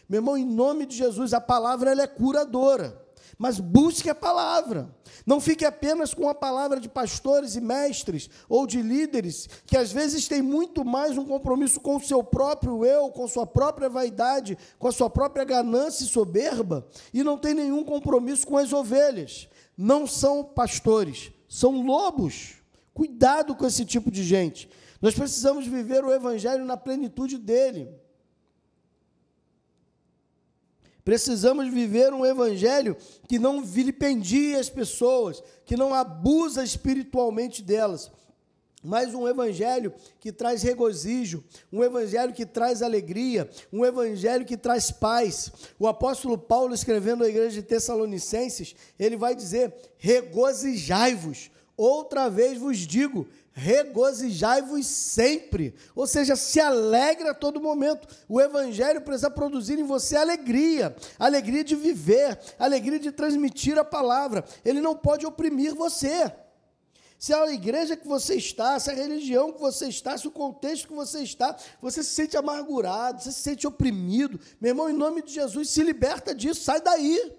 Meu irmão, em nome de Jesus, a palavra ela é curadora. Mas busque a palavra. Não fique apenas com a palavra de pastores e mestres ou de líderes, que às vezes têm muito mais um compromisso com o seu próprio eu, com sua própria vaidade, com a sua própria ganância e soberba, e não tem nenhum compromisso com as ovelhas. Não são pastores, são lobos. Cuidado com esse tipo de gente. Nós precisamos viver o Evangelho na plenitude dele. Precisamos viver um Evangelho que não vilipendia as pessoas, que não abusa espiritualmente delas, mas um Evangelho que traz regozijo, um Evangelho que traz alegria, um Evangelho que traz paz. O apóstolo Paulo, escrevendo à igreja de Tessalonicenses, ele vai dizer: regozijai-vos. Outra vez vos digo, regozijai-vos sempre. Ou seja, se alegre a todo momento. O Evangelho precisa produzir em você alegria, alegria de viver, alegria de transmitir a palavra. Ele não pode oprimir você. Se a igreja que você está, se a religião que você está, se o contexto que você está, você se sente amargurado, você se sente oprimido, meu irmão, em nome de Jesus, se liberta disso, sai daí.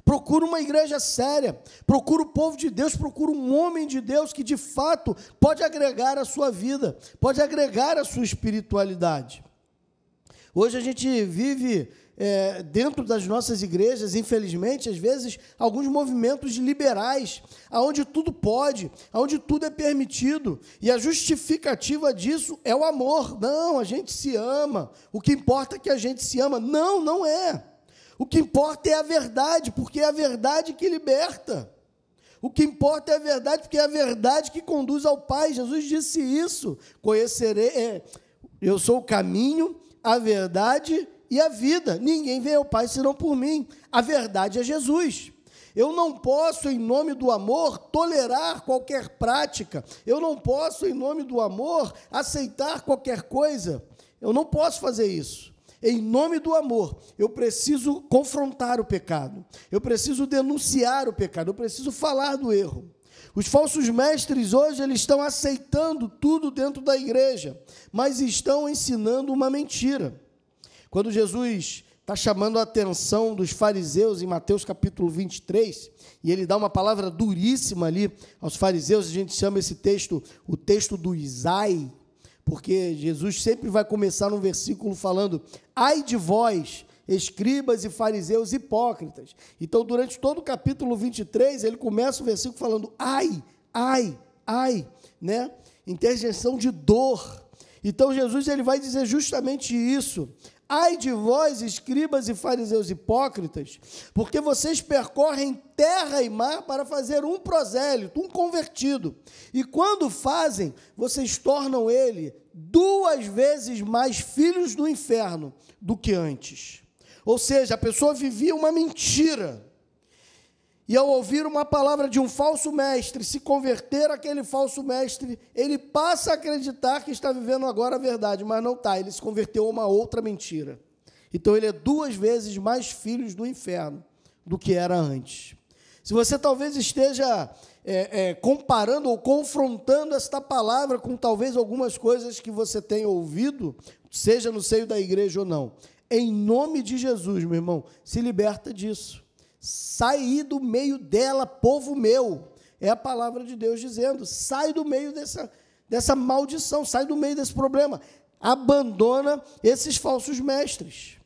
Procura uma igreja séria, procura o povo de Deus, procura um homem de Deus que de fato pode agregar a sua vida, pode agregar a sua espiritualidade. Hoje a gente vive dentro das nossas igrejas, infelizmente, às vezes, alguns movimentos liberais, onde tudo pode, onde tudo é permitido, e a justificativa disso é o amor. Não, a gente se ama, o que importa é que a gente se ama. Não, não é. O que importa é a verdade, porque é a verdade que liberta. O que importa é a verdade, porque é a verdade que conduz ao Pai. Jesus disse isso: eu sou o caminho, a verdade e a vida. Ninguém vem ao Pai senão por mim. A verdade é Jesus. Eu não posso, em nome do amor, tolerar qualquer prática. Eu não posso, em nome do amor, aceitar qualquer coisa. Eu não posso fazer isso. Em nome do amor, eu preciso confrontar o pecado, eu preciso denunciar o pecado, eu preciso falar do erro. Os falsos mestres hoje, eles estão aceitando tudo dentro da igreja, mas estão ensinando uma mentira. Quando Jesus está chamando a atenção dos fariseus em Mateus capítulo 23, e ele dá uma palavra duríssima ali aos fariseus, a gente chama esse texto, o texto do Isai, porque Jesus sempre vai começar num versículo falando: ai de vós, escribas e fariseus hipócritas. Então, durante todo o capítulo 23, ele começa o versículo falando: ai, ai, ai, né? Interjeição de dor. Então, Jesus ele vai dizer justamente isso: ai de vós, escribas e fariseus hipócritas, porque vocês percorrem terra e mar para fazer um prosélito, um convertido, e quando fazem, vocês tornam ele 2 vezes mais filhos do inferno do que antes. Ou seja, a pessoa vivia uma mentira, e ao ouvir uma palavra de um falso mestre, se converter àquele falso mestre, ele passa a acreditar que está vivendo agora a verdade, mas não está, ele se converteu a uma outra mentira. Então ele é 2 vezes mais filho do inferno do que era antes. Se você talvez esteja comparando ou confrontando esta palavra com talvez algumas coisas que você tenha ouvido, seja no seio da igreja ou não, em nome de Jesus, meu irmão, se liberta disso. Sai do meio dela, povo meu. É a palavra de Deus dizendo: sai do meio dessa maldição, sai do meio desse problema. Abandona esses falsos mestres.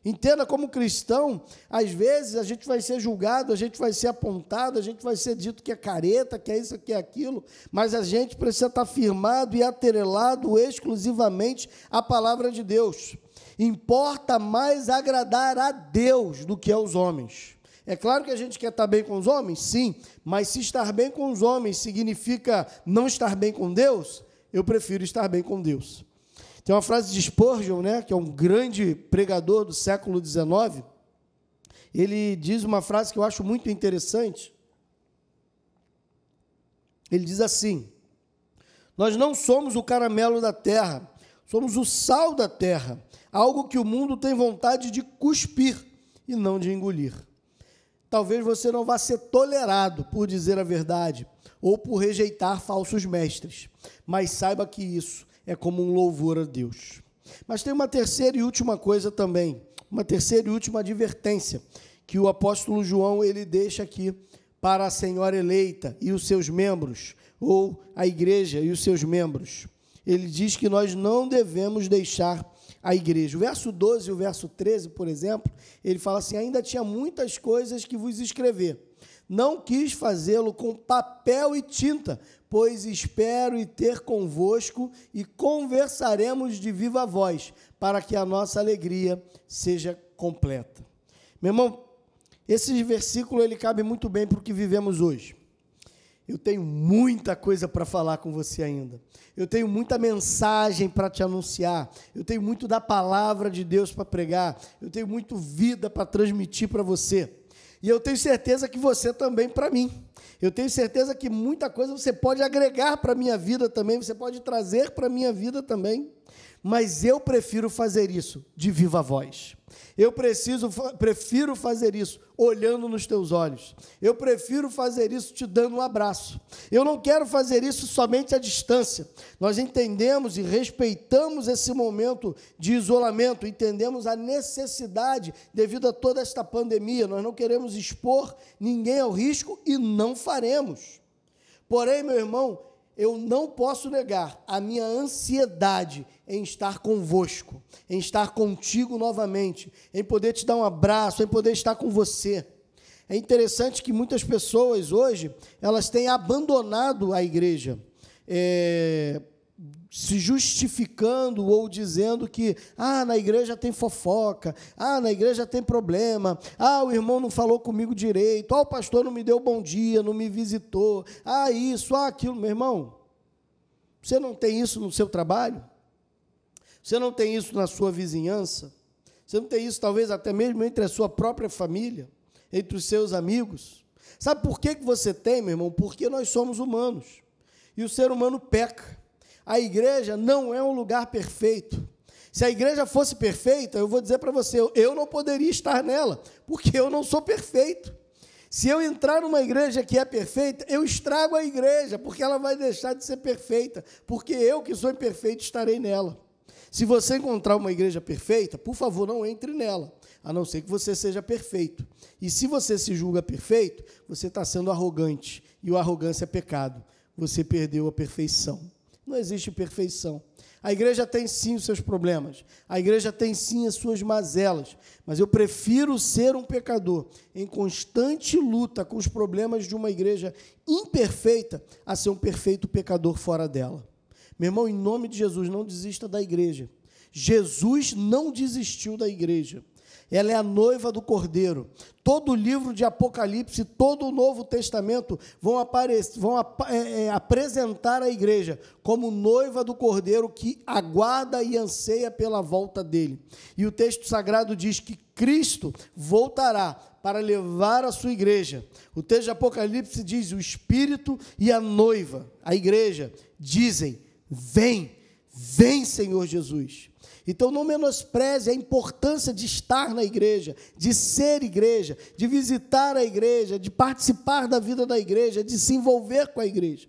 Entenda, como cristão, às vezes a gente vai ser julgado, a gente vai ser apontado, a gente vai ser dito que é careta, que é isso, que é aquilo, mas a gente precisa estar firmado e atrelado exclusivamente à palavra de Deus. Importa mais agradar a Deus do que aos homens. É claro que a gente quer estar bem com os homens, sim, mas se estar bem com os homens significa não estar bem com Deus, eu prefiro estar bem com Deus. Tem uma frase de Spurgeon, né, que é um grande pregador do século XIX, ele diz uma frase que eu acho muito interessante. Ele diz assim: nós não somos o caramelo da terra, somos o sal da terra, algo que o mundo tem vontade de cuspir e não de engolir. Talvez você não vá ser tolerado por dizer a verdade ou por rejeitar falsos mestres, mas saiba que isso é como um louvor a Deus. Mas tem uma terceira e última coisa também, uma terceira e última advertência, que o apóstolo João ele deixa aqui para a senhora eleita e os seus membros, ou a igreja e os seus membros. Ele diz que nós não devemos deixar a igreja. O verso 12 e o verso 13, por exemplo, ele fala assim: ainda tinha muitas coisas que vos escrever. Não quis fazê-lo com papel e tinta, pois espero e ter convosco, e conversaremos de viva voz, para que a nossa alegria seja completa. Meu irmão, esse versículo ele cabe muito bem para o que vivemos hoje. Eu tenho muita coisa para falar com você ainda. Eu tenho muita mensagem para te anunciar. Eu tenho muito da palavra de Deus para pregar. Eu tenho muito vida para transmitir para você. E eu tenho certeza que você também para mim. Eu tenho certeza que muita coisa você pode agregar para a minha vida também, você pode trazer para a minha vida também. Mas eu prefiro fazer isso de viva voz. Eu prefiro fazer isso olhando nos teus olhos. Eu prefiro fazer isso te dando um abraço. Eu não quero fazer isso somente à distância. Nós entendemos e respeitamos esse momento de isolamento, entendemos a necessidade devido a toda esta pandemia. Nós não queremos expor ninguém ao risco e não faremos. Porém, meu irmão, eu não posso negar a minha ansiedade em estar convosco, em estar contigo novamente, em poder te dar um abraço, em poder estar com você. É interessante que muitas pessoas hoje, elas têm abandonado a igreja, se justificando ou dizendo que, na igreja tem fofoca, na igreja tem problema, o irmão não falou comigo direito, o pastor não me deu bom dia, não me visitou, isso, aquilo. Meu irmão, você não tem isso no seu trabalho? Você não tem isso na sua vizinhança? Você não tem isso talvez até mesmo entre a sua própria família, entre os seus amigos? Sabe por que você tem, meu irmão? Porque nós somos humanos, e o ser humano peca. A igreja não é um lugar perfeito. Se a igreja fosse perfeita, eu vou dizer para você, eu não poderia estar nela, porque eu não sou perfeito. Se eu entrar numa igreja que é perfeita, eu estrago a igreja, porque ela vai deixar de ser perfeita, porque eu que sou imperfeito estarei nela. Se você encontrar uma igreja perfeita, por favor, não entre nela, a não ser que você seja perfeito. E se você se julga perfeito, você está sendo arrogante, e a arrogância é pecado. Você perdeu a perfeição. Não existe perfeição. A igreja tem sim os seus problemas, a igreja tem sim as suas mazelas, mas eu prefiro ser um pecador em constante luta com os problemas de uma igreja imperfeita a ser um perfeito pecador fora dela. Meu irmão, em nome de Jesus, não desista da igreja. Jesus não desistiu da igreja. Ela é a noiva do Cordeiro. Todo o livro de Apocalipse, todo o Novo Testamento vão apresentar a igreja como noiva do Cordeiro que aguarda e anseia pela volta dele. E o texto sagrado diz que Cristo voltará para levar a sua igreja. O texto de Apocalipse diz: o Espírito e a noiva, a igreja, dizem: vem, vem, Senhor Jesus. Então, não menospreze a importância de estar na igreja, de ser igreja, de visitar a igreja, de participar da vida da igreja, de se envolver com a igreja.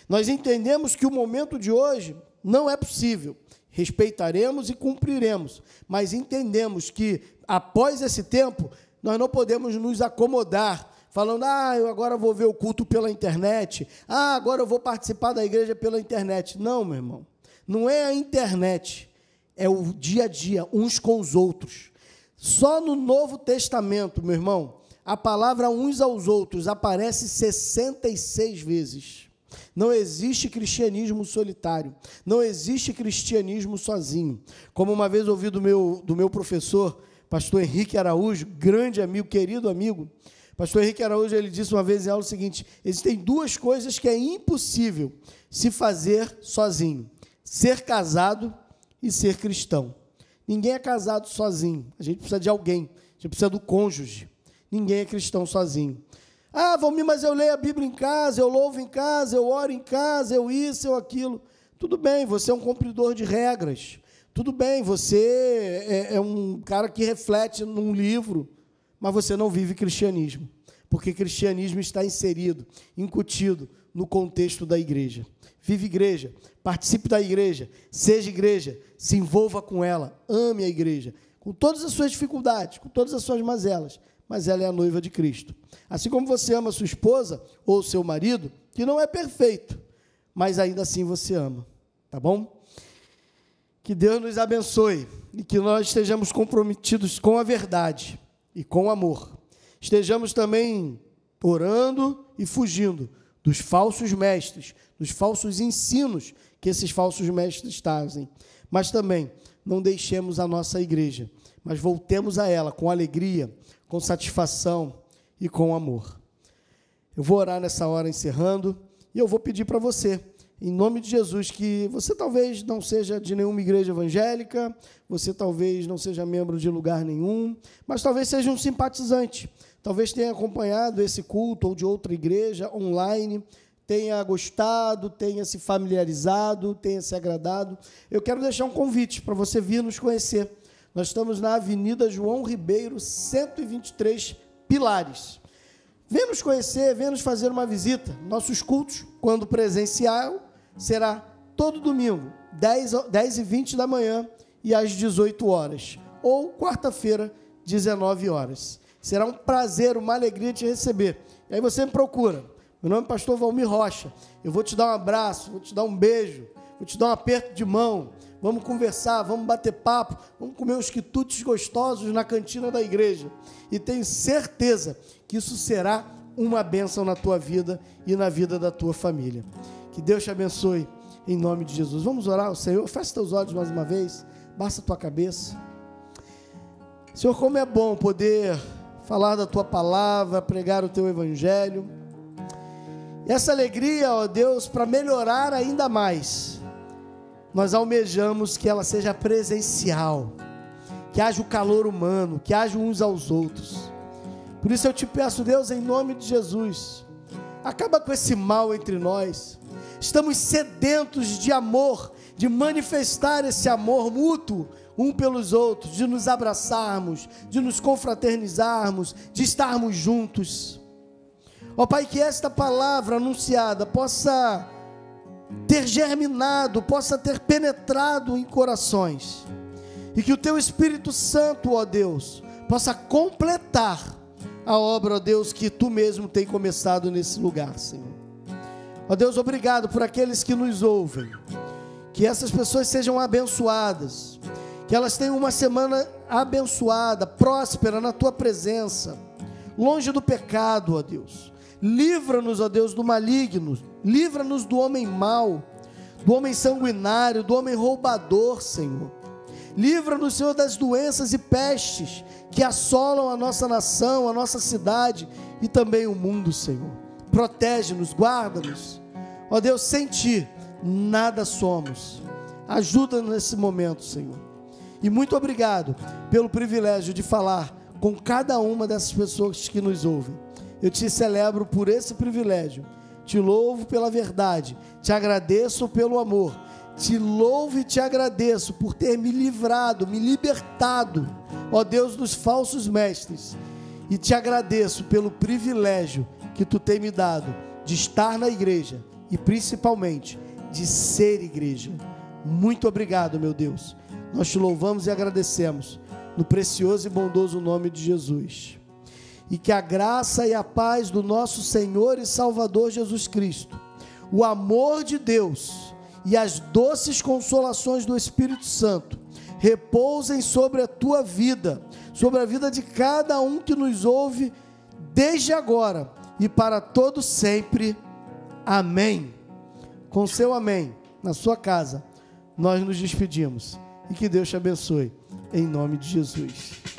Nós entendemos que o momento de hoje não é possível. Respeitaremos e cumpriremos, mas entendemos que, após esse tempo, nós não podemos nos acomodar, falando: eu agora vou ver o culto pela internet, agora eu vou participar da igreja pela internet. Não, meu irmão, não é a internet. É o dia a dia, uns com os outros. Só no Novo Testamento, meu irmão, a palavra uns aos outros aparece 66 vezes. Não existe cristianismo solitário, não existe cristianismo sozinho. Como uma vez ouvi do meu professor, pastor Henrique Araújo, grande amigo, querido amigo, pastor Henrique Araújo, ele disse uma vez em aula o seguinte: existem duas coisas que é impossível se fazer sozinho: ser casado e ser cristão. Ninguém é casado sozinho, a gente precisa de alguém, a gente precisa do cônjuge. Ninguém é cristão sozinho. Valmir, mas eu leio a Bíblia em casa, eu louvo em casa, eu oro em casa, eu isso, eu aquilo. Tudo bem, você é um cumpridor de regras. Tudo bem, você é um cara que reflete num livro, mas você não vive cristianismo, porque cristianismo está inserido, incutido no contexto da igreja. Vive igreja, participe da igreja, seja igreja, se envolva com ela, ame a igreja, com todas as suas dificuldades, com todas as suas mazelas, mas ela é a noiva de Cristo. Assim como você ama sua esposa ou seu marido, que não é perfeito, mas ainda assim você ama, tá bom? Que Deus nos abençoe e que nós estejamos comprometidos com a verdade e com o amor. Estejamos também orando e fugindo dos falsos mestres, dos falsos ensinos que esses falsos mestres trazem. Mas também não deixemos a nossa igreja, mas voltemos a ela com alegria, com satisfação e com amor. Eu vou orar nessa hora encerrando e eu vou pedir para você, em nome de Jesus, que você talvez não seja de nenhuma igreja evangélica, você talvez não seja membro de lugar nenhum, mas talvez seja um simpatizante, talvez tenha acompanhado esse culto ou de outra igreja online, tenha gostado, tenha se familiarizado, tenha se agradado. Eu quero deixar um convite para você vir nos conhecer. Nós estamos na Avenida João Ribeiro, 123, Pilares. Venha nos conhecer, venha nos fazer uma visita. Nossos cultos, quando presencial, será todo domingo, 10h20 da manhã e às 18 horas. Ou quarta-feira, 19 horas. Será um prazer, uma alegria te receber. E aí você me procura. Meu nome é pastor Valmir Rocha. Eu vou te dar um abraço, vou te dar um beijo, vou te dar um aperto de mão. Vamos conversar, vamos bater papo, vamos comer uns quitutes gostosos na cantina da igreja. E tenho certeza que isso será uma bênção na tua vida e na vida da tua família. Que Deus te abençoe, em nome de Jesus. Vamos orar ao Senhor. Fecha teus olhos mais uma vez, baixa a tua cabeça. Senhor, como é bom poder falar da tua palavra, pregar o teu evangelho. E essa alegria, ó Deus, para melhorar ainda mais, nós almejamos que ela seja presencial, que haja o calor humano, que haja uns aos outros. Por isso eu te peço, Deus, em nome de Jesus, acaba com esse mal entre nós. Estamos sedentos de amor, de manifestar esse amor mútuo um pelos outros, de nos abraçarmos, de nos confraternizarmos, de estarmos juntos. Ó Pai, que esta palavra anunciada possa ter germinado, possa ter penetrado em corações, e que o Teu Espírito Santo, ó Deus, possa completar a obra, ó Deus, que Tu mesmo tem começado nesse lugar, Senhor. Ó Deus, obrigado por aqueles que nos ouvem, que essas pessoas sejam abençoadas, que elas tenham uma semana abençoada, próspera na Tua presença, longe do pecado, ó Deus. Livra-nos, ó Deus, do maligno, livra-nos do homem mau, do homem sanguinário, do homem roubador, Senhor. Livra-nos, Senhor, das doenças e pestes que assolam a nossa nação, a nossa cidade e também o mundo, Senhor. Protege-nos, guarda-nos. Ó Deus, sem Ti, nada somos. Ajuda-nos nesse momento, Senhor. E muito obrigado pelo privilégio de falar com cada uma dessas pessoas que nos ouvem. Eu te celebro por esse privilégio, te louvo pela verdade, te agradeço pelo amor, te louvo e te agradeço por ter me livrado, me libertado, ó Deus, dos falsos mestres, e te agradeço pelo privilégio que tu tem me dado de estar na igreja e principalmente de ser igreja. Muito obrigado, meu Deus, nós te louvamos e agradecemos no precioso e bondoso nome de Jesus. E que a graça e a paz do nosso Senhor e Salvador Jesus Cristo, o amor de Deus e as doces consolações do Espírito Santo repousem sobre a tua vida, sobre a vida de cada um que nos ouve desde agora e para todo sempre. Amém. Com seu amém na sua casa, nós nos despedimos e que Deus te abençoe em nome de Jesus.